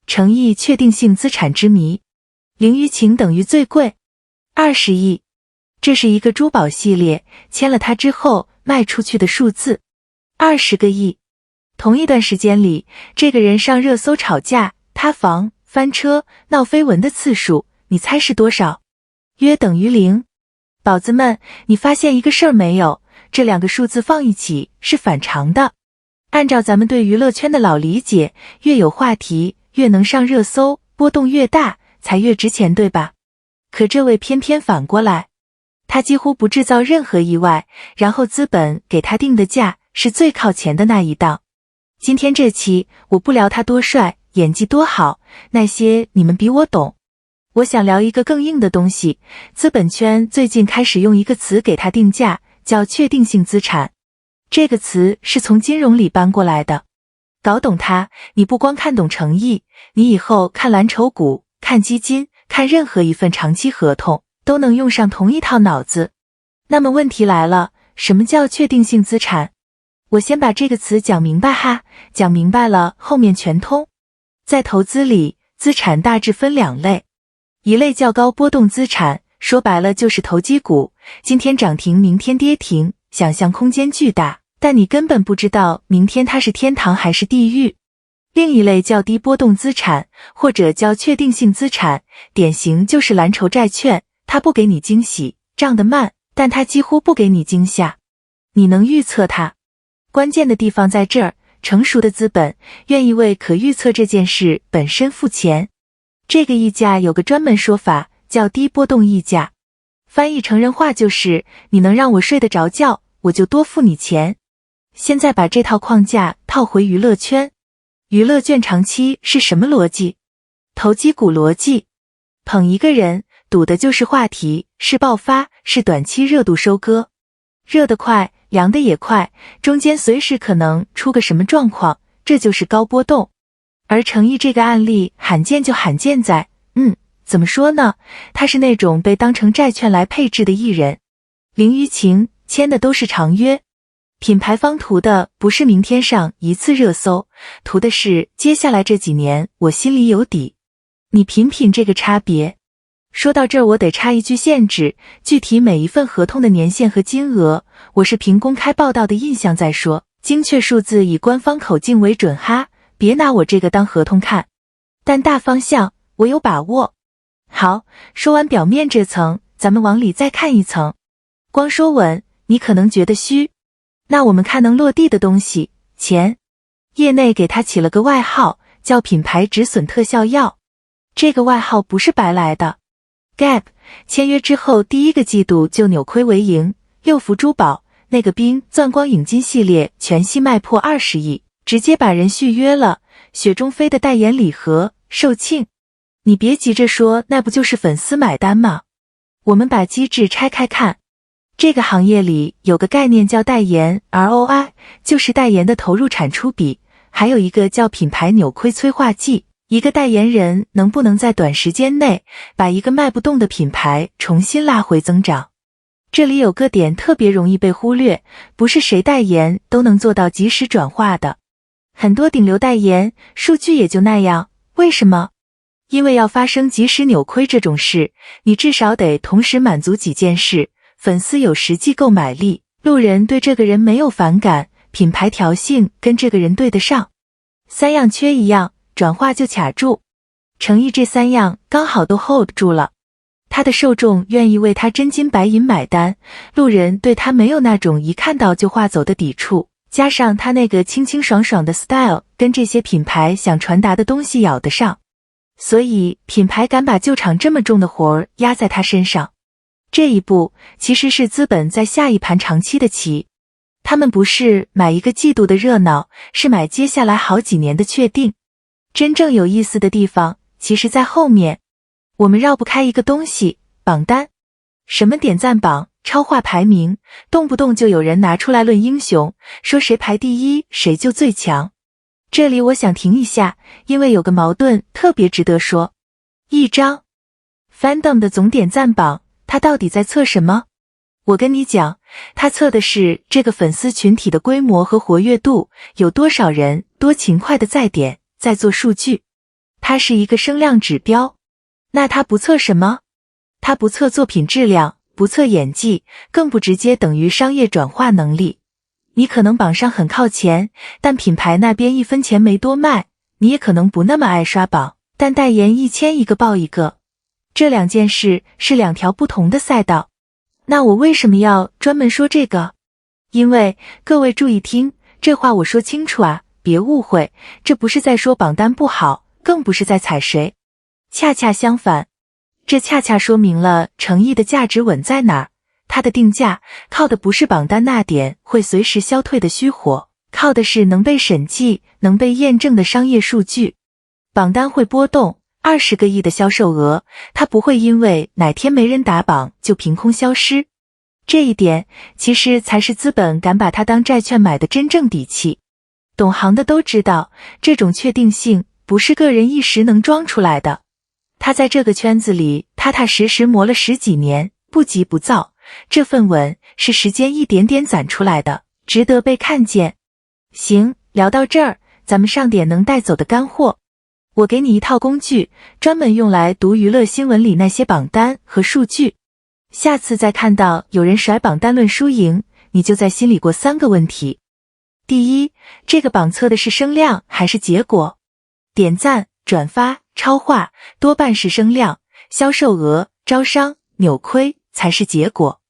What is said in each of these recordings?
诚意确定性资产之谜，零于情等于最贵，20亿。这是一个珠宝系列，签了它之后卖出去的数字，20个亿。同一段时间里，这个人上热搜吵架、塌房、翻车、闹绯闻的次数，你猜是多少？约等于0。宝子们，你发现一个事儿没有？这两个数字放一起是反常的。按照咱们对娱乐圈的老理解，越有话题，越能上热搜，波动越大，才越值钱，对吧？可这位偏偏反过来，他几乎不制造任何意外，然后资本给他定的价是最靠前的那一档。今天这期我不聊他多帅，演技多好，那些你们比我懂。我想聊一个更硬的东西，资本圈最近开始用一个词给它定价，叫确定性资产。这个词是从金融里搬过来的。搞懂它，你不光看懂诚意，你以后看蓝筹股、看基金、看任何一份长期合同，都能用上同一套脑子。那么问题来了，什么叫确定性资产？我先把这个词讲明白哈，讲明白了后面全通。在投资里，资产大致分2类。一类叫高波动资产，说白了就是投机股，今天涨停明天跌停，想象空间巨大，但你根本不知道明天它是天堂还是地狱。另一类叫低波动资产，或者叫确定性资产，典型就是蓝筹债券，它不给你惊喜，涨得慢，但它几乎不给你惊吓，你能预测它。关键的地方在这儿，成熟的资本愿意为可预测这件事本身付钱。这个溢价有个专门说法，叫低波动溢价。翻译成人话就是，你能让我睡得着觉，我就多付你钱。现在把这套框架套回娱乐圈。娱乐圈长期是什么逻辑？投机股逻辑。捧一个人，赌的就是话题，是爆发，是短期热度收割。热得快，凉的也快，中间随时可能出个什么状况，这就是高波动。而诚意这个案例罕见就罕见在，怎么说呢？他是那种被当成债券来配置的艺人。零于情，签的都是长约。品牌方图的不是明天上一次热搜，图的是接下来这几年我心里有底。你品品这个差别。说到这儿，我得插一句限制，具体每一份合同的年限和金额，我是凭公开报道的印象再说，精确数字以官方口径为准哈，别拿我这个当合同看。但大方向我有把握。好，说完表面这层，咱们往里再看一层。光说稳，你可能觉得虚。那我们看能落地的东西，钱。业内给它起了个外号，叫品牌止损特效药。这个外号不是白来的。Gap 签约之后第1个季度就扭亏为盈，6福珠宝那个冰钻光影金系列全系卖破20亿，直接把人续约了。雪中飞的代言礼盒，售罄。你别急着说那不就是粉丝买单吗？我们把机制拆开看。这个行业里有个概念叫代言 ROI， 就是代言的投入产出比，还有一个叫品牌扭亏催化剂，一个代言人能不能在短时间内把一个卖不动的品牌重新拉回增长。这里有个点特别容易被忽略，不是谁代言都能做到及时转化的。很多顶流代言数据也就那样，为什么？因为要发生及时扭亏这种事，你至少得同时满足几件事：粉丝有实际购买力，路人对这个人没有反感，品牌调性跟这个人对得上。3样缺一样，转化就卡住。诚意这3样刚好都 hold 住了。他的受众愿意为他真金白银买单，路人对他没有那种一看到就划走的抵触，加上他那个清清爽爽的 style 跟这些品牌想传达的东西咬得上，所以品牌敢把旧厂这么重的活儿压在他身上。这一步其实是资本在下一盘长期的棋，他们不是买1个季度的热闹，是买接下来好几年的确定。真正有意思的地方其实在后面。我们绕不开一个东西，榜单。什么点赞榜、超话排名，动不动就有人拿出来论英雄，说谁排第1谁就最强。这里我想停一下，因为有个矛盾特别值得说。一张 Fandom 的总点赞榜，它到底在测什么？我跟你讲，它测的是这个粉丝群体的规模和活跃度，有多少人多勤快的在点，在做数据。它是一个声量指标。那它不测什么？它不测作品质量，不测演技，更不直接等于商业转化能力。你可能榜上很靠前，但品牌那边1分钱没多卖，你也可能不那么爱刷榜，但代言1000一个爆一个。这2件事是2条不同的赛道。那我为什么要专门说这个？因为各位注意听，这话我说清楚啊，别误会，这不是在说榜单不好，更不是在踩谁。恰恰相反，这恰恰说明了诚意的价值稳在哪儿。它的定价靠的不是榜单那点会随时消退的虚火，靠的是能被审计、能被验证的商业数据。榜单会波动，20个亿的销售额，它不会因为哪天没人打榜就凭空消失。这一点其实才是资本敢把它当债券买的真正底气。懂行的都知道，这种确定性不是个人一时能装出来的。他在这个圈子里踏踏实实磨了10几年，不急不躁，这份稳是时间一点点攒出来的，值得被看见。行，聊到这儿，咱们上点能带走的干货。我给你一套工具，专门用来读娱乐新闻里那些榜单和数据。下次再看到有人甩榜单论输赢，你就在心里过3个问题。第一，这个榜测的是声量还是结果？点赞、转发、超话多半是声量，销售额、招商、扭亏才是结果。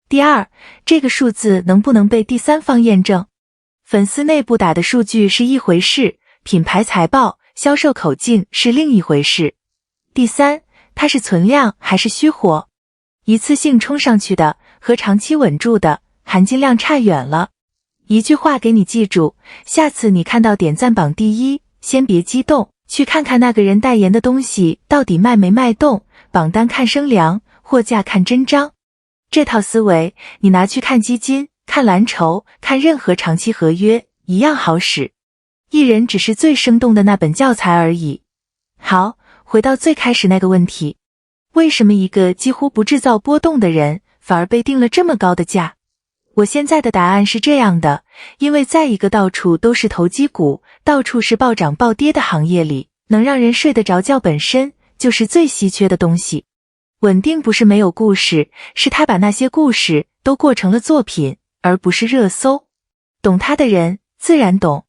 第二，这个数字能不能被第三方验证？粉丝内部打的数据是一回事，品牌财报、销售口径是另一回事。第三，它是存量还是虚火？一次性冲上去的和长期稳住的含金量差远了。一句话给你记住，下次你看到点赞榜第一，先别激动，去看看那个人代言的东西到底卖没卖动，榜单看声量，货架看真章。这套思维你拿去看基金、看蓝筹、看任何长期合约一样好使。艺人只是最生动的那本教材而已。好，回到最开始那个问题，为什么一个几乎不制造波动的人反而被定了这么高的价？我现在的答案是这样的，因为在一个到处都是投机股，到处是暴涨暴跌的行业里，能让人睡得着觉本身就是最稀缺的东西。稳定不是没有故事，是他把那些故事都过成了作品，而不是热搜。懂他的人自然懂。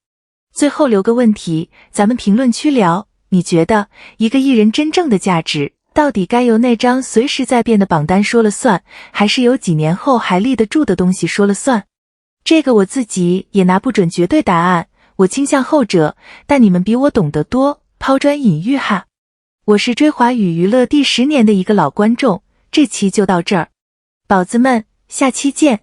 最后留个问题，咱们评论区聊，你觉得一个艺人真正的价值到底该由那张随时在变的榜单说了算，还是由几年后还立得住的东西说了算？这个我自己也拿不准绝对答案，我倾向后者，但你们比我懂得多，抛砖引玉哈。我是追华语娱乐第10年的一个老观众，这期就到这儿，宝子们，下期见。